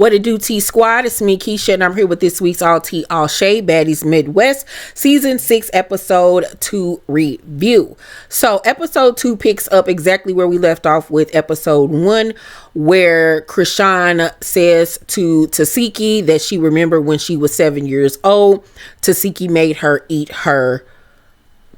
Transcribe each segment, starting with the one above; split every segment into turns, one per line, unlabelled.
What it do, T Squad? It's me, Keisha, and I'm here with this week's All Tea, All Shade, Baddies Midwest, Season 6, Episode 2 review. So, Episode 2 picks up exactly where we left off with Episode 1, where Krishan says to Tasiki that she remembered when she was 7 years old, Tasiki made her eat her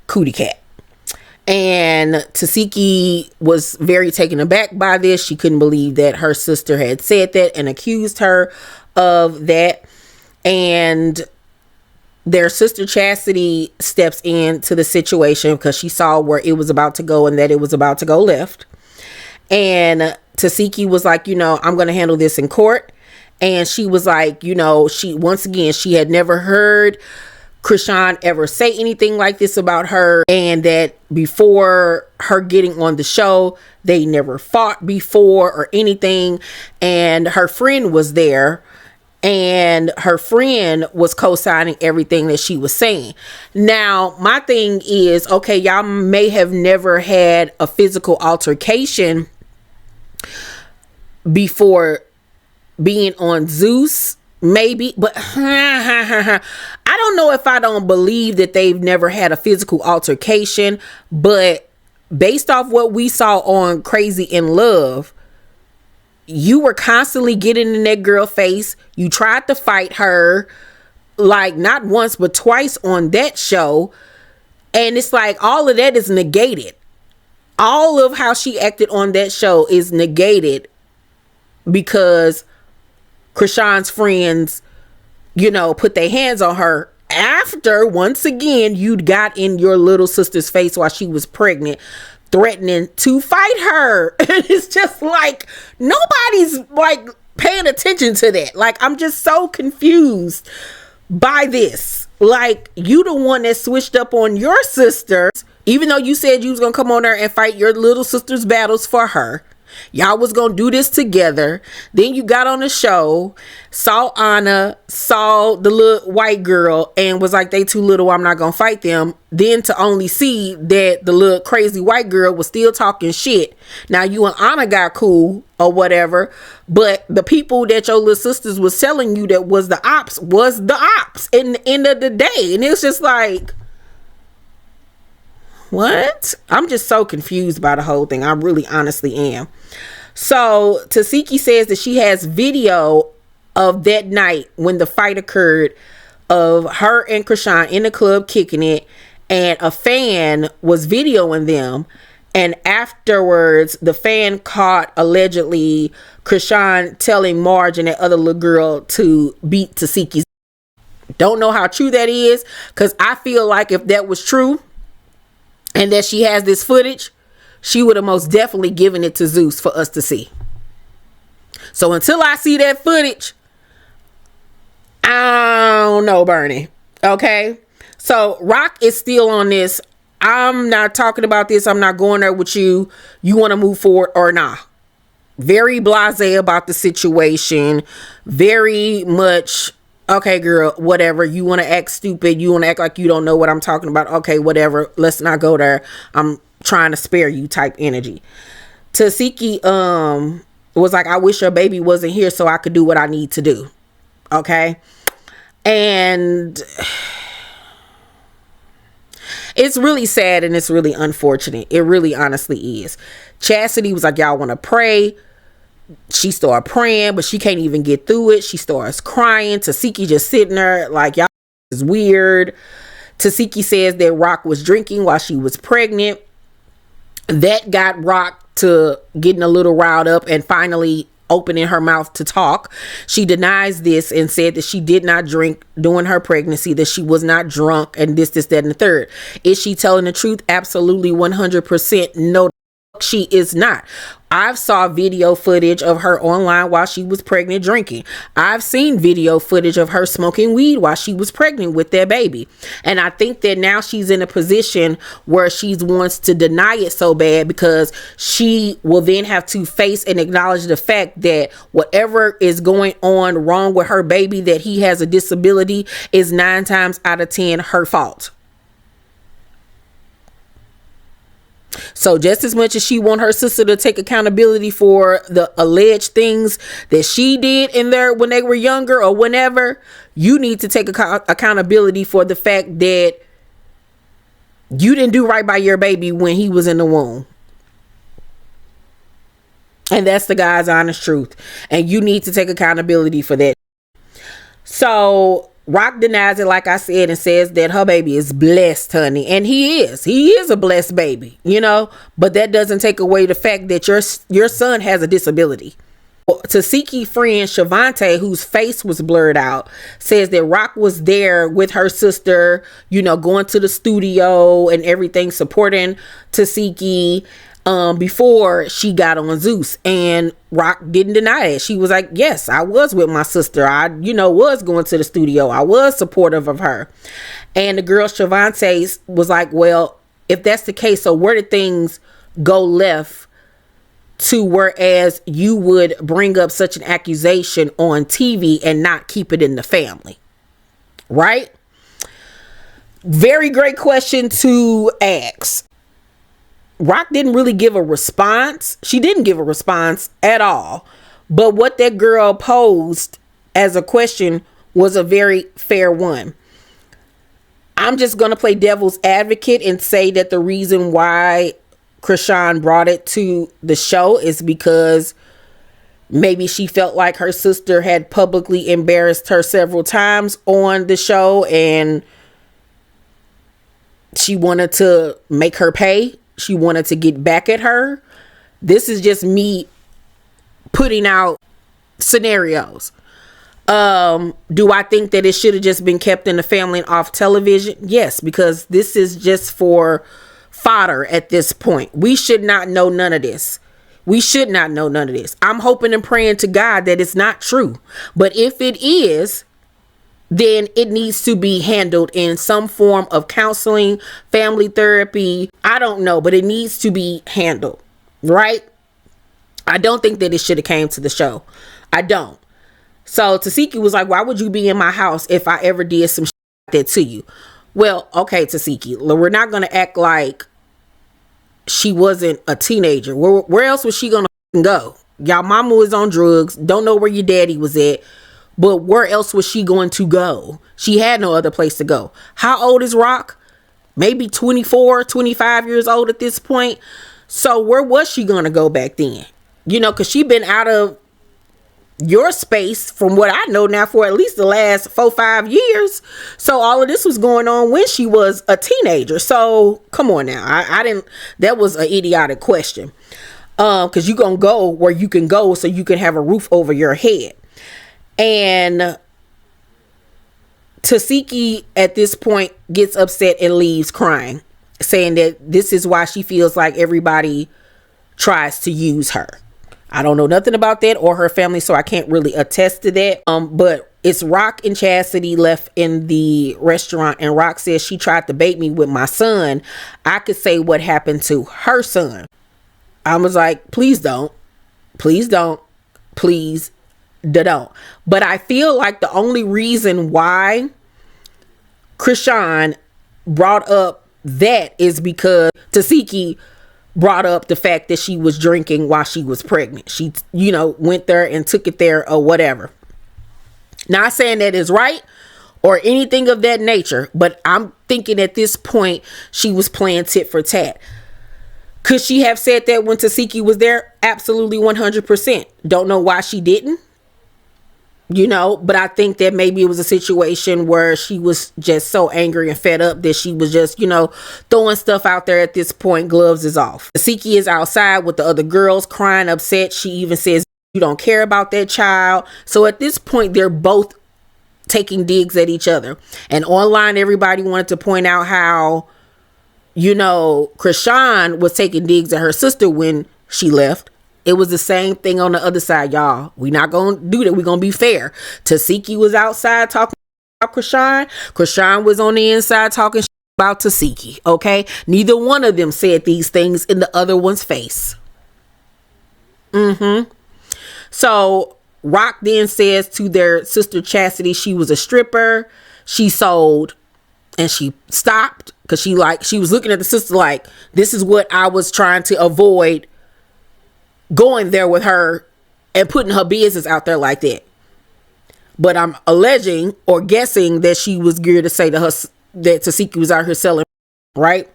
cootie cat. And Tasiki was very taken aback by this. She couldn't believe that her sister had said that and accused her of that. And their sister Chastity steps into the situation because she saw where it was about to go and that it was about to go left. And Tasiki was like, I'm going to handle this in court. And she was like, she had never heard Krishan ever say anything like this about her, and that before her getting on the show, they never fought before or anything. And her friend was there, and her friend was co-signing everything that she was saying. Now, my thing is, okay, y'all may have never had a physical altercation before being on Zeus, maybe, but I don't know if I don't believe that they've never had a physical altercation, but based off what we saw on Crazy in Love, you were constantly getting in that girl face. You tried to fight her like not once but twice on that show, and it's like all of that is negated. All of how she acted on that show is negated because Krishan's friends, put their hands on her after, once again, you'd got in your little sister's face while she was pregnant, threatening to fight her. And it's just like, nobody's like paying attention to that. Like, I'm just so confused by this. Like, you the one that switched up on your sister, even though you said you was gonna come on there and fight your little sister's battles for her. Y'all was gonna do this together. Then you got on the show, saw Anna, saw the little white girl, and was like, they too little, I'm not gonna fight them. Then to only see that the little crazy white girl was still talking shit. Now you and Anna got cool or whatever, but the people that your little sisters was telling you that was the ops in the end of the day. And it's just like, what? I'm just so confused by the whole thing. I really honestly am. So Tasiki says that she has video of that night when the fight occurred of her and Krishan in the club kicking it, and a fan was videoing them. And afterwards, the fan caught allegedly Krishan telling Marge and that other little girl to beat Tasiki's. Don't know how true that is, because I feel like if that was true, and that she has this footage, she would have most definitely given it to Zeus for us to see. So until I see that footage, I don't know, Bernie. Okay? So Rock is still on this. I'm not talking about this. I'm not going there with you. You want to move forward or not? Very blasé about the situation. Very much, okay, girl, whatever. You want to act stupid. You want to act like you don't know what I'm talking about. Okay, whatever. Let's not go there. I'm trying to spare you type energy. Tasiki was like, I wish your baby wasn't here so I could do what I need to do. Okay? And it's really sad and it's really unfortunate. It really honestly is. Chastity was like, y'all want to pray. She started praying, but she can't even get through it. She starts crying. Tasiki just sitting there like, y'all is weird. Tasiki says that Rock was drinking while she was pregnant. That got Rock to getting a little riled up and finally opening her mouth to talk. She denies this and said that she did not drink during her pregnancy, that she was not drunk, and this, that, and the third. Is she telling the truth? Absolutely 100% no. She is not. I've saw video footage of her online while she was pregnant drinking. I've seen video footage of her smoking weed while she was pregnant with their baby. And I think that now she's in a position where she wants to deny it so bad because she will then have to face and acknowledge the fact that whatever is going on wrong with her baby, that he has a disability, is 9 times out of 10 her fault. So just as much as she want her sister to take accountability for the alleged things that she did in there when they were younger or whenever, you need to take accountability for the fact that you didn't do right by your baby when he was in the womb. And that's the God's honest truth. And you need to take accountability for that. So Rock denies it, like I said, and says that her baby is blessed, honey. And he is a blessed baby, but that doesn't take away the fact that your son has a disability. Tasiki friend Shavante, whose face was blurred out, says that Rock was there with her sister, going to the studio and everything, supporting Tasiki before she got on Zeus. And Rock didn't deny it. She was like, yes, I was with my sister. I was going to the studio. I was supportive of her. And the girl Shavante was like, well, if that's the case, so where did things go left to whereas you would bring up such an accusation on TV and not keep it in the family? Right? Very great question to ask. Rock didn't really give a response. She didn't give a response at all. But what that girl posed as a question was a very fair one. I'm just going to play devil's advocate and say that the reason why Krishan brought it to the show is because maybe she felt like her sister had publicly embarrassed her several times on the show and she wanted to make her pay. She wanted to get back at her. This is just me putting out scenarios. Do I think that it should have just been kept in the family and off television? Yes, because this is just for fodder at this point. We should not know none of this. I'm hoping and praying to God that it's not true. But if it is, then it needs to be handled in some form of counseling, family therapy. I don't know, but it needs to be handled, right? I don't think that it should have came to the show. I don't. So Tasiki was like, why would you be in my house if I ever did some shit like that to you? Well, okay, Tasiki, we're not going to act like she wasn't a teenager. Where else was she going to go? Y'all mama was on drugs. Don't know where your daddy was at. But where else was she going to go? She had no other place to go. How old is Rock? Maybe 24, 25 years old at this point. So where was she going to go back then? Because she been out of your space, from what I know now, for at least the last 4-5 years. So all of this was going on when she was a teenager. So come on now. I didn't, that was an idiotic question. Because you're going to go where you can go so you can have a roof over your head. And Tasiki at this point gets upset and leaves crying, saying that this is why she feels like everybody tries to use her. I don't know nothing about that or her family, so I can't really attest to that. But it's Rock and Chastity left in the restaurant, and Rock says she tried to bait me with my son. I could say what happened to her son. I was like, please don't. Please don't. Please don't. But I feel like the only reason why Krishan brought up that is because Tasiki brought up the fact that she was drinking while she was pregnant. She, went there and took it there or whatever. Not saying that is right or anything of that nature, but I'm thinking at this point she was playing tit for tat. Could she have said that when Tasiki was there? Absolutely 100%. Don't know why she didn't. But I think that maybe it was a situation where she was just so angry and fed up that she was just, throwing stuff out there at this point. Gloves is off. Tasiki is outside with the other girls crying, upset. She even says, you don't care about that child. So at this point, they're both taking digs at each other. And online, everybody wanted to point out how, Krishan was taking digs at her sister when she left. It was the same thing on the other side, y'all. We're not going to do that. We're going to be fair. Tasiki was outside talking about Krishan. Krishan was on the inside talking about Tasiki. Okay? Neither one of them said these things in the other one's face. So Rock then says to their sister Chastity she was a stripper. She sold and she stopped because she was looking at the sister like, this is what I was trying to avoid, going there with her and putting her business out there like that. But I'm alleging or guessing that she was geared to say to her that Tasiki was out here selling, right?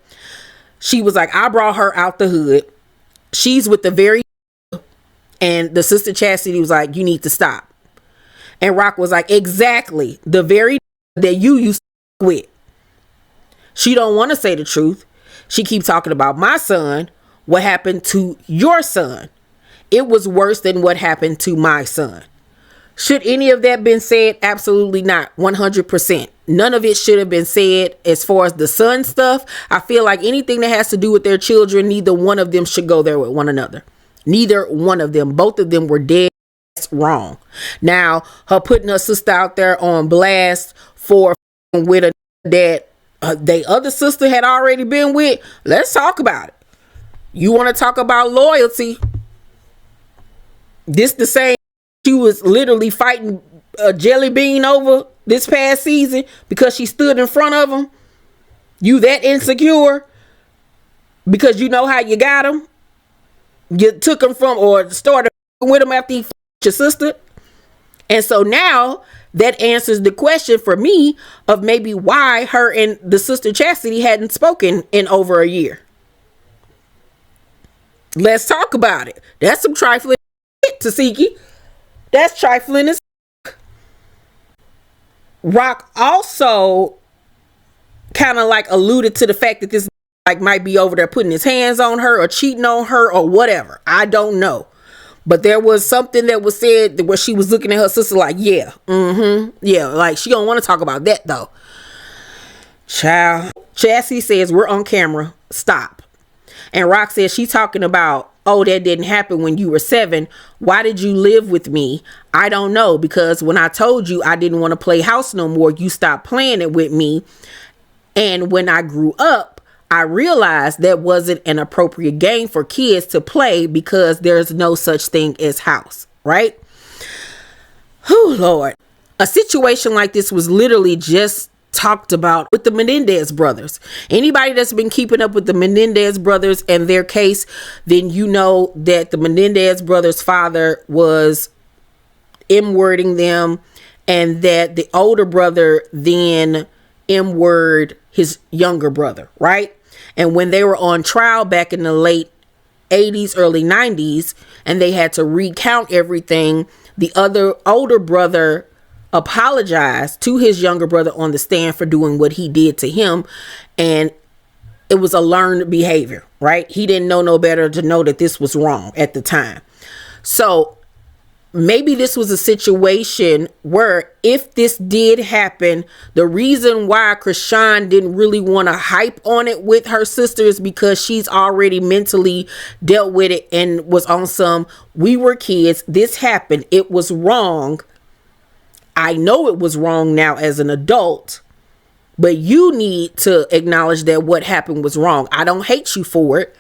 She was like, I brought her out the hood. She's with the very, and the sister Chastity was like, you need to stop. And Rock was like, exactly, the very that you used to with. She don't want to say the truth. She keeps talking about my son. What happened to your son? It was worse than what happened to my son. Should any of that been said? Absolutely not. 100%. None of it should have been said. As far as the son stuff, I feel like anything that has to do with their children, neither one of them should go there with one another. Neither one of them. Both of them were dead wrong. Now, her putting her sister out there on blast for with a that they other sister had already been with. Let's talk about it. You want to talk about loyalty? This the same she was literally fighting a jelly bean over this past season because she stood in front of him. You that insecure because you know how you got him. You took him from or started with him after he f***ed your sister. And so now that answers the question for me of maybe why her and the sister Chastity hadn't spoken in over a year. Let's talk about it. That's some trifling shit, Tasiki. That's trifling as Rock also kind of like alluded to the fact that this like might be over there putting his hands on her or cheating on her or whatever. I don't know. But there was something that was said where she was looking at her sister like, yeah, yeah, like she don't want to talk about that though. Child. Chassie says, we're on camera. Stop. And Rock says she's talking about, oh, that didn't happen when you were 7. Why did you live with me? I don't know, because when I told you I didn't want to play house no more, you stopped playing it with me. And when I grew up, I realized that wasn't an appropriate game for kids to play because there's no such thing as house, right? Oh, Lord. A situation like this was literally just talked about with the Menendez brothers. Anybody that's been keeping up with the Menendez brothers and their case, then you know that the Menendez brothers' father was M-wording them and that the older brother then M-word his younger brother, right? And when they were on trial back in the late 80s, early 90s, and they had to recount everything, the other older brother apologized to his younger brother on the stand for doing what he did to him. And it was a learned behavior, right? He didn't know no better to know that this was wrong at the time. So maybe this was a situation where if this did happen, the reason why Krishan didn't really want to hype on it with her sister is because she's already mentally dealt with it and was on some, we were kids, this happened, it was wrong. I know it was wrong now as an adult, but you need to acknowledge that what happened was wrong. I don't hate you for it,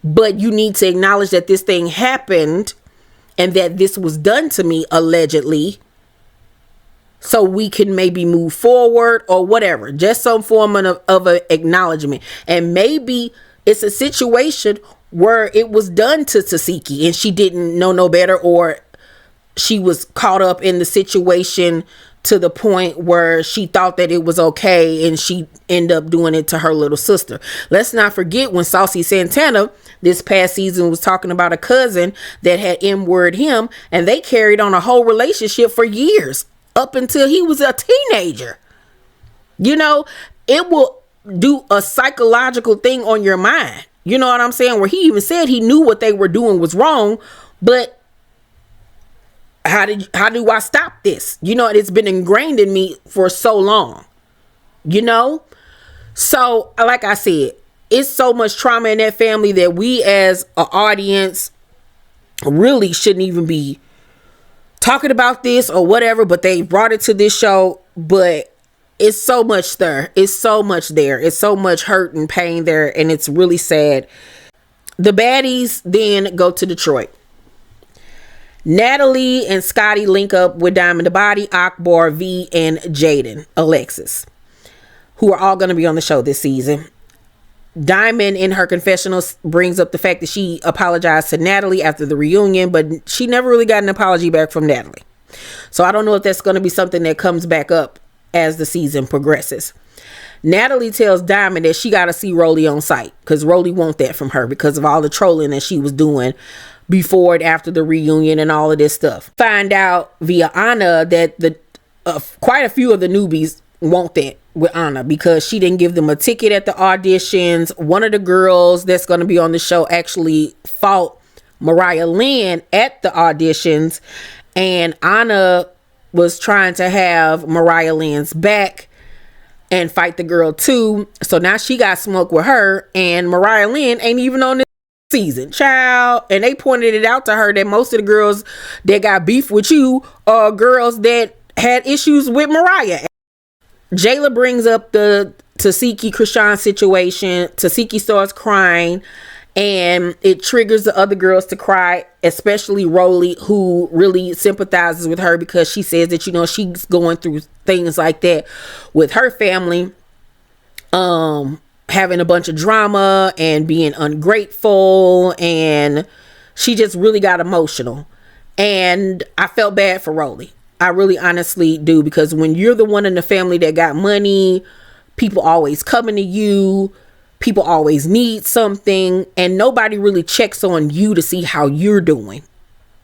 but you need to acknowledge that this thing happened and that this was done to me allegedly, so we can maybe move forward or whatever. Just some form of an acknowledgement. And maybe it's a situation where it was done to Tasiki and she didn't know no better, or she was caught up in the situation to the point where she thought that it was okay and she ended up doing it to her little sister. Let's not forget when Saucy Santana this past season was talking about a cousin that had M-word him, and they carried on a whole relationship for years up until he was a teenager. You know, it will do a psychological thing on your mind. You know what I'm saying? Where he even said he knew what they were doing was wrong, but how do I stop this? You know, it's been ingrained in me for so long, you know? So like I said, it's so much trauma in that family that we as an audience really shouldn't even be talking about this or whatever, but they brought it to this show. But it's so much there. It's so much there. It's so much hurt and pain there. And it's really sad. The baddies then go to Detroit. Natalie and Scotty link up with Diamond the Body, Akbar, V, and Jaden, Alexis. who are all going to be on the show this season. Diamond in her confessionals brings up the fact that she apologized to Natalie after the reunion, but she never really got an apology back from Natalie. So I don't know if that's going to be something that comes back up as the season progresses. Natalie tells Diamond that she got to see Rolly on site because Rolly wants that from her because of all the trolling that she was doing before and after the reunion and all of this stuff. Find out via Anna that quite a few of the newbies want that with Anna because she didn't give them a ticket at the auditions. One of the girls that's going to be on the show actually fought Mariah Lynn at the auditions, and Anna was trying to have Mariah Lynn's back and fight the girl too. So now she got smoked with her, and Mariah Lynn ain't even on this season, child. And they pointed it out to her that most of the girls that got beef with you are girls that had issues with Mariah. Jayla brings up the Tasiki Krishan situation. Tasiki starts crying, and it triggers the other girls to cry, especially Rolly, who really sympathizes with her because she says that, you know, she's going through things like that with her family, having a bunch of drama and being ungrateful, and she just really got emotional. And I felt bad for Rolly. I really honestly do, because when you're the one in the family that got money, people always coming to you, people always need something, and nobody really checks on you to see how you're doing,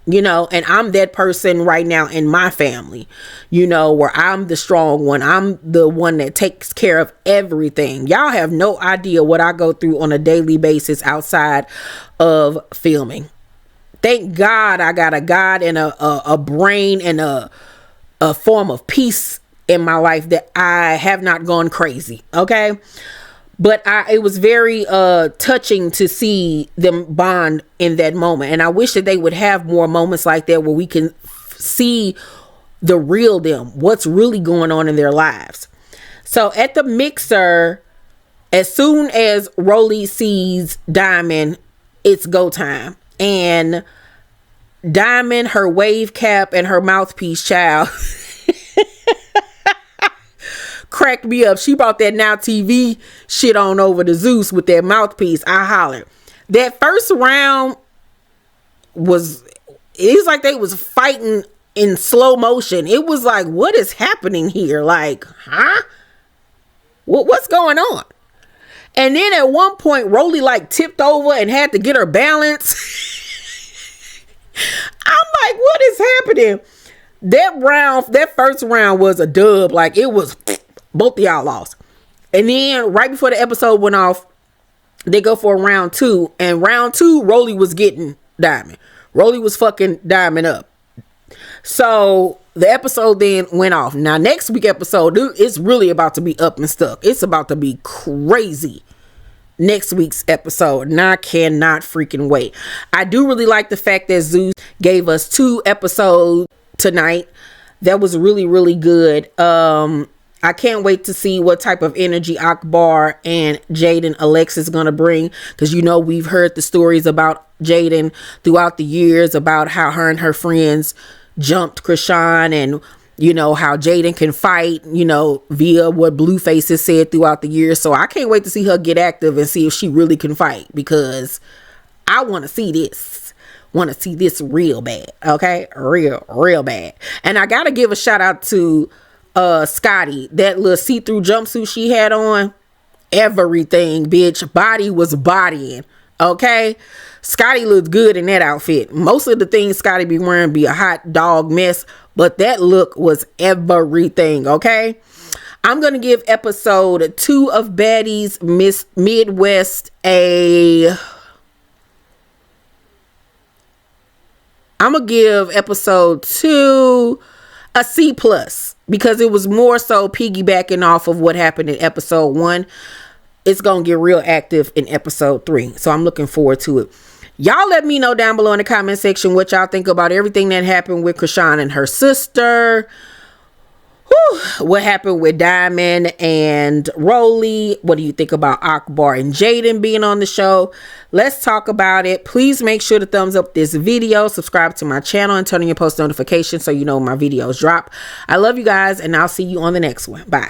you know. And I'm that person right now in my family, you know, where I'm the strong one. I'm the one that takes care of everything. Y'all have no idea what I go through on a daily basis outside of filming. Thank God I got a God and a brain and a form of peace in my life that I have not gone crazy. Okay. But it was very touching to see them bond in that moment. And I wish that they would have more moments like that where we can see the real them, what's really going on in their lives. So at the mixer, as soon as Rolly sees Diamond, it's go time. And Diamond, her wave cap and her mouthpiece, child, cracked me up. She brought that Now TV shit on over to Zeus with that mouthpiece. I hollered. That first round it's like they was fighting in slow motion. It was like, what is happening here? Like, huh? What's going on? And then at one point, Rolly like tipped over and had to get her balance. I'm like, what is happening? That first round was a dub. Like, it was, both of y'all lost. And then right before the episode went off, they go for round two. And round two, Rolly was getting Diamond. Rolly was fucking Diamond up. So the episode then went off. Now next week episode, dude, it's really about to be up and stuck. It's about to be crazy. Next week's episode, and I cannot freaking wait. I do really like the fact that Zeus gave us 2 episodes tonight. That was really, really good. I can't wait to see what type of energy Akbar and Jaden Alexis is going to bring, because you know we've heard the stories about Jaden throughout the years about how her and her friends jumped Krishan, and you know how Jaden can fight, you know, via what Blueface has said throughout the years. So I can't wait to see her get active and see if she really can fight, because I want to see this. Want to see this real bad. Okay, real bad. And I gotta give a shout out to Scotty. That little see-through jumpsuit she had on, everything, bitch. Body was bodying. Okay, Scotty looked good in that outfit. Most of the things Scotty be wearing be a hot dog mess, but that look was everything. Okay, I'm gonna give episode 2 of Baddies Midwest I'm gonna give episode 2 a C+, because it was more so piggybacking off of what happened in episode 1. It's gonna get real active in episode 3, so I'm looking forward to it. Y'all let me know down below in the comment section what y'all think about everything that happened with Krishan and her sister. What happened with Diamond and Rolly? What do you think about Akbar and Jaden being on the show? Let's talk about it. Please make sure to thumbs up this video, subscribe to my channel, and turn on your post notifications so you know when my videos drop. I love you guys, and I'll see you on the next one. Bye.